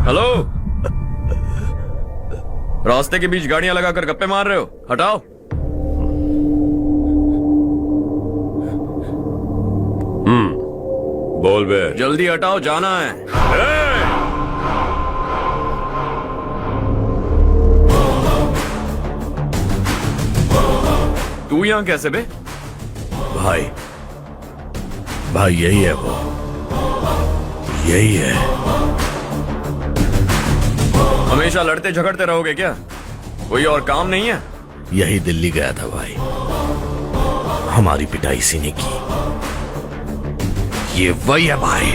Hello, रास्ते के बीच गाड़ियां लगाकर गप्पे मार रहे हो? हटाओ। बोल बे। जल्दी हटाओ, जाना है। तू यहां कैसे बे? भाई भाई यही है वो, यही है। हमेशा लड़ते झगड़ते रहोगे क्या? कोई और काम नहीं है? यही दिल्ली गया था भाई, हमारी पिटाई इसी ने की। ये वही है भाई।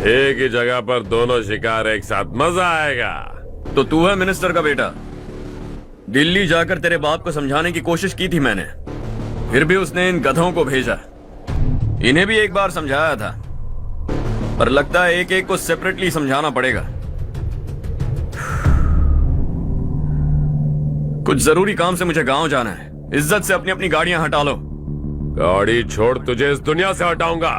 एक ही जगह पर दोनों शिकार एक साथ, मजा आएगा। तो तू है मिनिस्टर का बेटा? दिल्ली जाकर तेरे बाप को समझाने की कोशिश की थी मैंने, फिर भी उसने इन गधों को भेजा। इन्हें भी एक बार समझाया था, पर लगता है एक एक को सेपरेटली समझाना पड़ेगा। कुछ जरूरी काम से मुझे गांव जाना है। इज्जत से अपनी अपनी गाड़ियां हटा लो। गाड़ी छोड़, तुझे इस दुनिया से हटाऊंगा।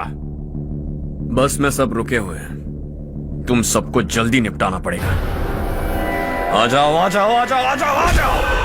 बस में सब रुके हुए हैं, तुम सबको जल्दी निपटाना पड़ेगा। आ जाओ आ जाओ आ जाओ आ जाओ आ जाओ।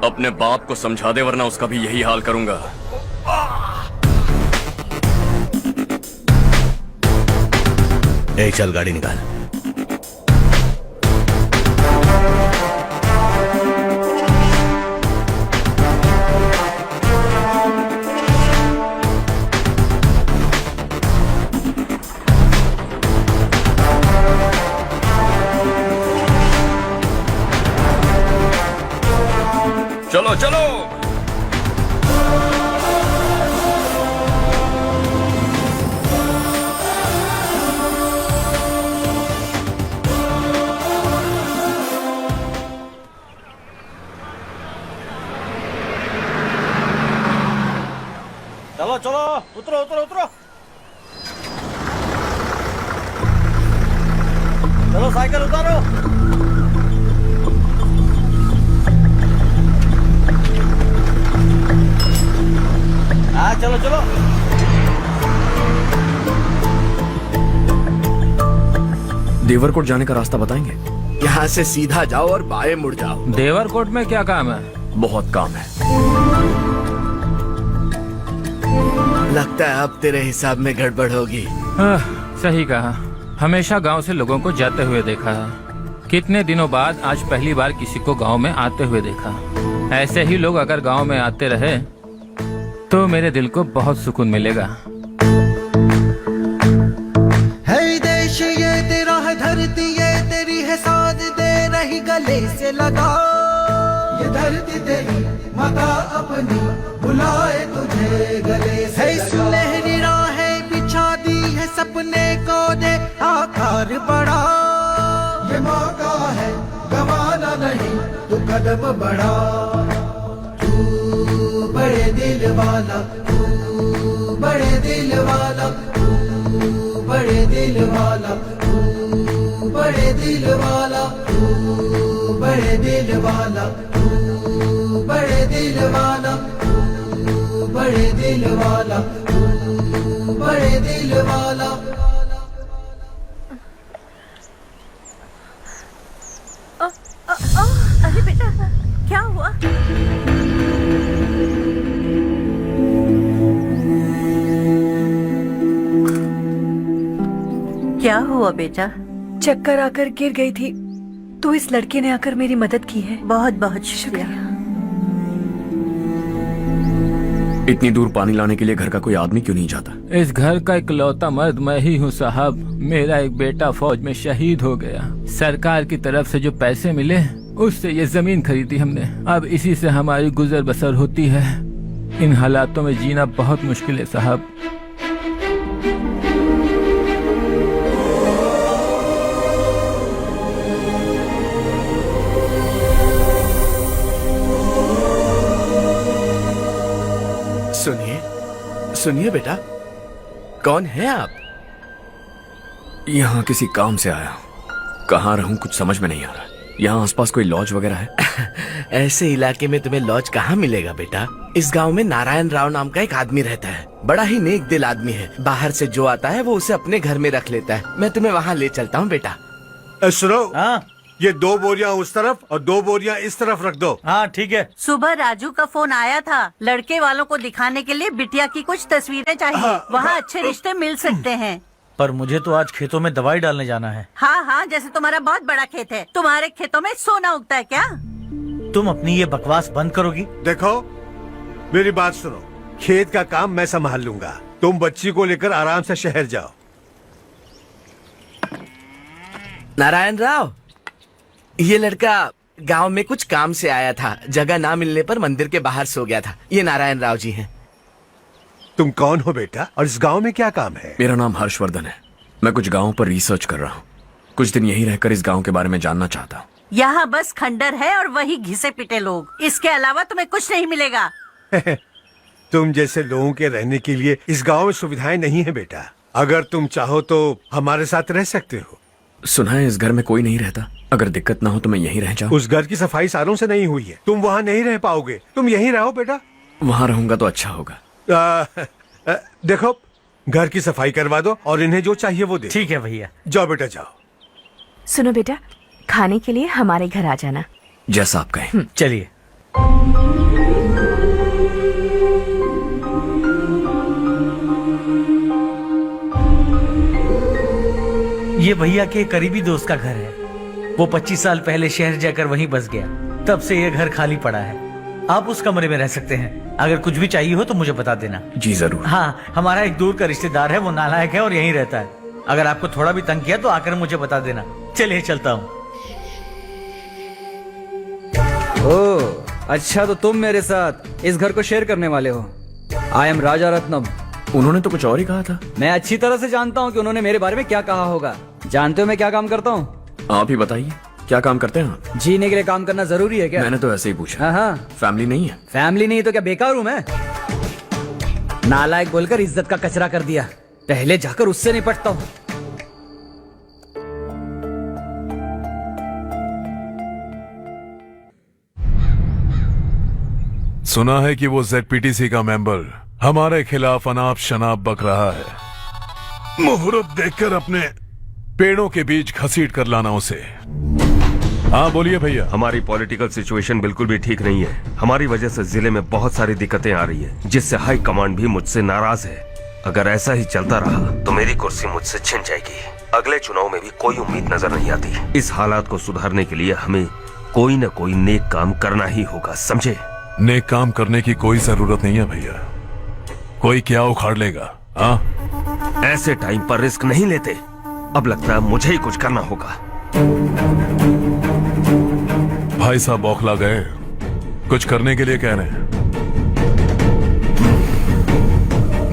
अपने बाप को समझा दे, वरना उसका भी यही हाल करूंगा। चल गाड़ी निकाल। चलो चलो। चलो चलो, उतरो उतरो उतरो। चलो साइकिल उतारो। हाँ चलो चलो। देवरकोट जाने का रास्ता बताएंगे? यहाँ से सीधा जाओ और बाएं मुड़ जाओ। देवरकोट में क्या काम है? बहुत काम है। लगता है अब तेरे हिसाब में गड़बड़ होगी। सही कहा। हमेशा गांव से लोगों को जाते हुए देखा है, कितने दिनों बाद आज पहली बार किसी को गांव में आते हुए देखा। ऐसे ही लोग अगर गांव में आते रहे तो मेरे दिल को बहुत सुकून मिलेगा। है देश ये तेरा है, धरती ये तेरी है, साथ दे रही गले से लगा। ये धरती तेरी माता अपनी बुलाए तुझे गले से लगा। कदम बढ़ा, तू बड़े दिल वाला, तू बड़े दिल वाला, तू बड़े दिल वाला, तू बड़े दिल वाला, तू बड़े दिल वाला, तू बड़े दिल वाला, तू बड़े दिल वाला, तू बड़े दिल वाला। अरे बेटा क्या हुआ? क्या हुआ बेटा? चक्कर आकर गिर गई थी तो इस लड़के ने आकर मेरी मदद की है। बहुत बहुत शुक्रिया। इतनी दूर पानी लाने के लिए घर का कोई आदमी क्यों नहीं जाता? इस घर का इकलौता मर्द मैं ही हूँ साहब। मेरा एक बेटा फौज में शहीद हो गया। सरकार की तरफ से जो पैसे मिले उससे ये जमीन खरीदी हमने। अब इसी से हमारी गुजर बसर होती है। इन हालातों में जीना बहुत मुश्किल है साहब। सुनिए सुनिए बेटा, कौन है आप? यहाँ किसी काम से आया हूँ। कहाँ रहूँ कुछ समझ में नहीं आ रहा। यहाँ आसपास कोई लॉज वगैरह है? ऐसे इलाके में तुम्हें लॉज कहाँ मिलेगा बेटा? इस गांव में नारायण राव नाम का एक आदमी रहता है। बड़ा ही नेक दिल आदमी है। बाहर से जो आता है वो उसे अपने घर में रख लेता है। मैं तुम्हें वहाँ ले चलता हूँ बेटा। सुनो, हाँ ये 2 बोरियां उस तरफ और 2 बोरियां इस तरफ रख दो। हाँ ठीक है। सुबह राजू का फोन आया था। लड़के वालों को दिखाने के लिए बिटिया की कुछ तस्वीरें चाहिए। वहाँ अच्छे रिश्ते मिल सकते हैं। पर मुझे तो आज खेतों में दवाई डालने जाना है। हाँ हाँ, जैसे तुम्हारा बहुत बड़ा खेत है। तुम्हारे खेतों में सोना उगता है क्या? तुम अपनी ये बकवास बंद करोगी? देखो मेरी बात सुनो, खेत का काम मैं संभाल लूंगा। तुम बच्ची को लेकर आराम से शहर जाओ। नारायण राव, ये लड़का गांव में कुछ काम से आया था। जगह ना मिलने पर मंदिर के बाहर सो गया था। ये नारायण राव जी हैं। तुम कौन हो बेटा और इस गांव में क्या काम है? मेरा नाम हर्षवर्धन है। मैं कुछ गाँव पर रिसर्च कर रहा हूँ। कुछ दिन यहीं रहकर इस गाँव के बारे में जानना चाहता हूँ। यहाँ बस खंडर है और वही घिसे पिटे लोग। इसके अलावा तुम्हें कुछ नहीं मिलेगा। तुम जैसे लोगों के रहने के लिए इस गांव में सुविधाएं नहीं है बेटा। अगर तुम चाहो तो हमारे साथ रह सकते हो। सुना है इस घर में कोई नहीं रहता। अगर दिक्कत ना हो तो मैं यहीं रह जाऊँ। उस घर की सफाई सालों से नहीं हुई है। तुम वहाँ नहीं रह पाओगे। तुम यहीं रहो बेटा। वहाँ रहूंगा तो अच्छा होगा। देखो, घर की सफाई करवा दो और इन्हें जो चाहिए वो दे। ठीक है भैया। जाओ बेटा जाओ। सुनो बेटा, खाने के लिए हमारे घर आ जाना। जैसा आप कहें। चलिए। ये भैया के करीबी दोस्त का घर है। वो 25 साल पहले शहर जाकर वहीं बस गया। तब से ये घर खाली पड़ा है। आप उस कमरे में रह सकते हैं। अगर कुछ भी चाहिए हो तो मुझे बता देना। जी जरूर। हाँ, हमारा एक दूर का रिश्तेदार है। वो नालायक है और यहीं रहता है। अगर आपको थोड़ा भी तंग किया तो आकर मुझे बता देना। चलिए चलता हूँ। ओह अच्छा, तो तुम मेरे साथ इस घर को शेयर करने वाले हो। आई एम राजा रत्नम। उन्होंने तो कुछ और ही कहा था। मैं अच्छी तरह से जानता हूँ कि उन्होंने मेरे बारे में क्या कहा होगा। जानते हो मैं क्या काम करता हूँ? आप ही बताइए, क्या काम करते हैं आप? जीने के लिए काम करना जरूरी है क्या? मैंने तो ऐसे ही पूछा। हाँ हाँ। फैमिली नहीं है? फैमिली नहीं तो क्या बेकार हूँ मैं? नालायक बोलकर इज्जत का कचरा कर दिया। पहले जाकर उससे निपटता हूँ। सुना है कि वो ZPTC का मेंबर हमारे खिलाफ अनाप शनाप बक रहा है। मुहूर्त देखकर अपने पेड़ों के बीच घसीट कर लाना उसे। हाँ बोलिए भैया। हमारी पॉलिटिकल सिचुएशन बिल्कुल भी ठीक नहीं है। हमारी वजह से जिले में बहुत सारी दिक्कतें आ रही है, जिससे हाई कमांड भी मुझसे नाराज है। अगर ऐसा ही चलता रहा तो मेरी कुर्सी मुझसे छिन जाएगी। अगले चुनाव में भी कोई उम्मीद नजर नहीं आती। इस हालात को सुधारने के लिए हमें कोई न कोई नेक काम करना ही होगा, समझे? नेक काम करने की कोई जरूरत नहीं है भैया। कोई क्या उखाड़ लेगा? हाँ, ऐसे टाइम पर रिस्क नहीं लेते। अब लगता है मुझे ही कुछ करना होगा। भाई साहब बौखला गए, कुछ करने के लिए कह रहे हैं।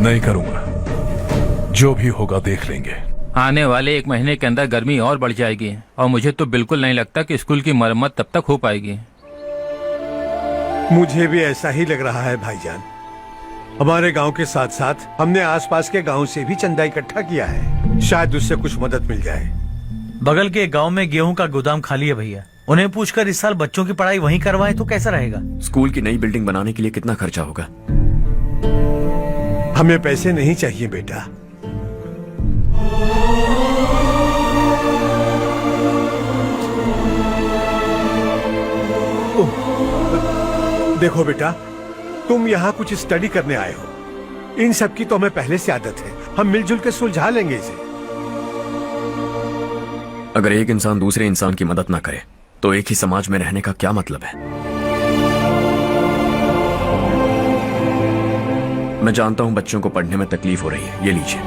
नहीं करूंगा, जो भी होगा देख लेंगे। आने वाले 1 महीने के अंदर गर्मी और बढ़ जाएगी और मुझे तो बिल्कुल नहीं लगता कि स्कूल की मरम्मत तब तक हो पाएगी। मुझे भी ऐसा ही लग रहा है भाईजान। हमारे गांव के साथ साथ हमने आसपास के गांव से भी चंदा इकट्ठा किया है, शायद उससे कुछ मदद मिल जाए। बगल के गांव में गेहूं का गोदाम खाली है भैया, उन्हें पूछकर इस साल बच्चों की पढ़ाई वहीं करवाएं तो कैसा रहेगा? स्कूल की नई बिल्डिंग बनाने के लिए कितना खर्चा होगा? हमें पैसे नहीं चाहिए बेटा। देखो बेटा, तुम यहाँ कुछ स्टडी करने आए हो। इन सब की तो हमें पहले से आदत है, हम मिलजुल के सुलझा लेंगे इसे। अगर एक इंसान दूसरे इंसान की मदद ना करे तो एक ही समाज में रहने का क्या मतलब है? मैं जानता हूं बच्चों को पढ़ने में तकलीफ हो रही है, ये लीजिए।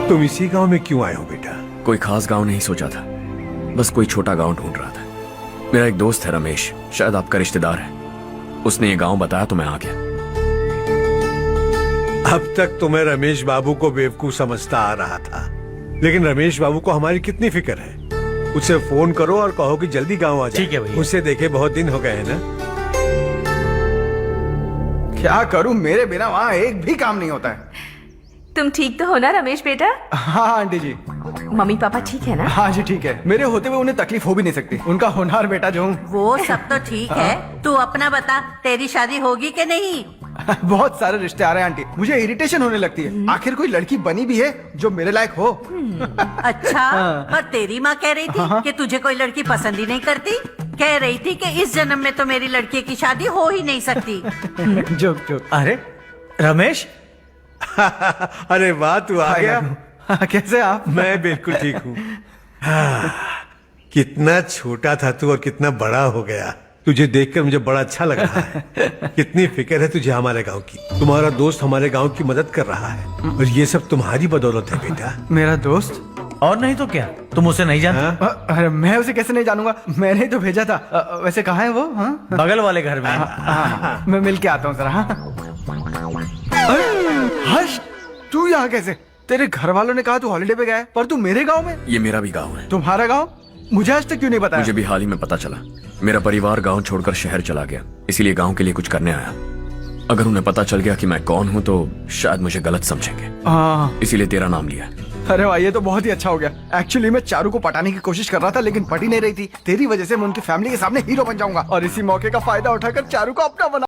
तुम इसी गांव में क्यों आए हो बेटा? कोई खास गांव नहीं सोचा था, बस कोई छोटा गांव ढूंढ रहा था। मेरा एक दोस्त है रमेश, शायद आपका रिश्तेदार है, उसने ये गांव बताया तो मैं आ गया। अब तक तो मैं रमेश बाबू को बेवकूफ समझता आ रहा था, लेकिन रमेश बाबू को हमारी कितनी फिक्र है। उसे फोन करो और कहो कि जल्दी गांव आ जाए। ठीक है भैया। उसे देखे बहुत दिन हो गए हैं ना। क्या करूं, मेरे बिना वहाँ एक भी काम नहीं होता है। तुम ठीक तो हो ना रमेश बेटा? हाँ आंटी जी। मम्मी पापा ठीक है ना? हाँ जी ठीक है, मेरे होते हुए उन्हें तकलीफ हो भी नहीं सकती। उनका होनहार बेटा जो हूँ। वो सब तो ठीक है, तू अपना बता, तेरी शादी होगी कि नहीं? बहुत सारे रिश्ते आ रहे हैं आंटी, मुझे इरिटेशन होने लगती है। आखिर कोई लड़की बनी भी है जो मेरे लायक हो। अच्छा, पर तेरी माँ कह रही थी कि तुझे कोई लड़की पसंद ही नहीं करती। कह रही थी कि इस जन्म में तो मेरी लड़की की शादी हो ही नहीं सकती। Joke joke. अरे रमेश, अरे वाह, तू आ गया। कैसे आप? मैं बिल्कुल ठीक हूँ। कितना छोटा था तू और कितना बड़ा हो गया। तुझे देखकर मुझे बड़ा अच्छा लग रहा है। कितनी फिक्र है तुझे हमारे गांव की। तुम्हारा दोस्त हमारे गांव की मदद कर रहा है और ये सब तुम्हारी बदौलत है बेटा। मेरा दोस्त? और नहीं तो क्या, तुम उसे नहीं जानते? अरे मैं उसे कैसे नहीं जानूंगा, मैंने ही तो भेजा था। वैसे कहाँ है वो? हाँ? बगल वाले घर में। हाँ, मैं मिल के आता हूँ जरा। हर्ष, तू यहाँ कैसे? तेरे घर वालों ने कहा तू हॉलिडे पे गया है, पर तू मेरे गांव में? ये मेरा भी गांव है। तुम्हारा गांव? मुझे आज तक क्यों नहीं बताया? मुझे भी हाल ही में पता चला। मेरा परिवार गांव छोड़कर शहर चला गया, इसीलिए गांव के लिए कुछ करने आया। अगर उन्हें पता चल गया कि मैं कौन हूँ तो शायद मुझे गलत समझेंगे, इसीलिए तेरा नाम लिया। अरे वाह, ये तो बहुत ही अच्छा हो गया। एक्चुअली मैं चारू को पटाने की कोशिश कर रहा था, लेकिन पटी नहीं रही थी। तेरी वजह से मैं उनकी फैमिली के सामने हीरो बन जाऊंगा और इसी मौके का फायदा उठाकर चारू को अपना बना